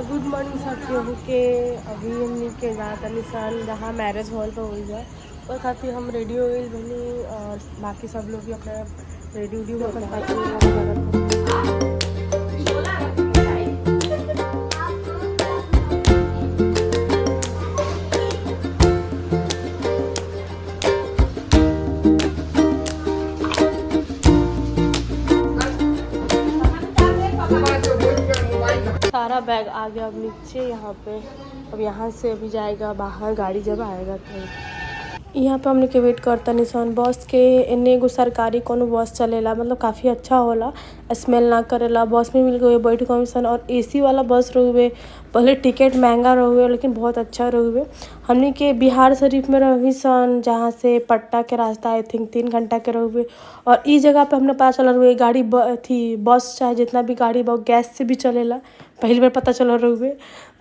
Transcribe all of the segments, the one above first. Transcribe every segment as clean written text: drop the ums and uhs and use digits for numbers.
Good morning सब केहू के। अभी हमनी के ज़्यादा निशान जहाँ मैरिज हॉल पर हुई है और खातिर हम रेडी हो गई बनी और बाकी सब लोग भी अपना रेडी उडी हो अपन सारा बैग आ गया अब नीचे यहाँ पे। अब यहाँ से अभी जाएगा बाहर, गाड़ी जब आएगा तो यहाँ पे हमने के वेट करता निशान बस के। एने एगो सरकारी कोनो बस चलेला, मतलब काफ़ी अच्छा होला, स्मेल ना करेला। बस में मिल गए बैठ कमीशन और एसी वाला बस रहुए। पहले टिकट महंगा रहुए लेकिन बहुत अच्छा रहुए। हमने के बिहार शरीफ में रही सन, जहाँ से पटना के रास्ता आई थिंक 3 घंटा के रहुए। और इस जगह पे हमने पता चला रहुए गाड़ी थी बस चाहे जितना भी गाड़ी गैस से भी चलेला, पहली बार पता चला रहुए।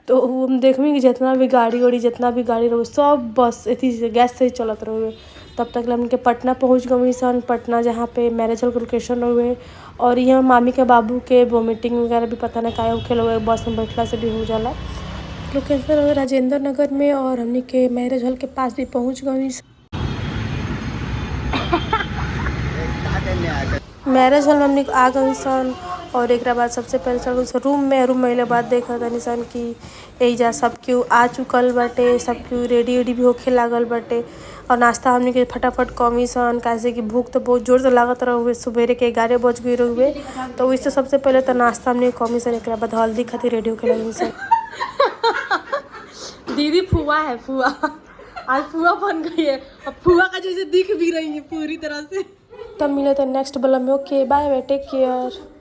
तो हम देखबी कि जितना भी गाड़ी रहे सब बस एथी से गैस से ही चलत रहे। तब तक हम के पटना पहुँच गए सन। पटना जहाँ पे मैरिज हॉल के लोकेशन रहे। और यहाँ मामी के बाबू के वोमिटिंग वगैरह भी पता नहीं का होखेला, बस में बैठला से भी हो जाला। लोकेशन रहे राजेंद्र नगर में और हमने के मैरिज हॉल के पास भी पहुँच गए। मैरिज हॉल में हमने आ गई सन और एक बाद सबसे पहले चल गई रूम में अइले बाद देखा था निशान कि एजा सब क्यों आ चुकल बाटे, सब क्यों रेडी वेडी भी होखे लागल बाटे। और नाश्ता हमने के फटाफट कमी सन, कैसे कि भूख तो बहुत जोर से लागत रहे। सुबेरे के 11 बज गई रहुए, तो इससे सबसे पहले तो नाश्ता हमने कमी सन। एक बाद हल्दी खातिर रेडी होके लगी सन। दीदी फुआ है, फुआ आज फुआ बन गई है। अब फुआ का जैसे दिख भी रही है पूरी तरह से। तब मिले तो नेक्स्ट ब्लॉग में। ओके बाय बाय, टेक केयर।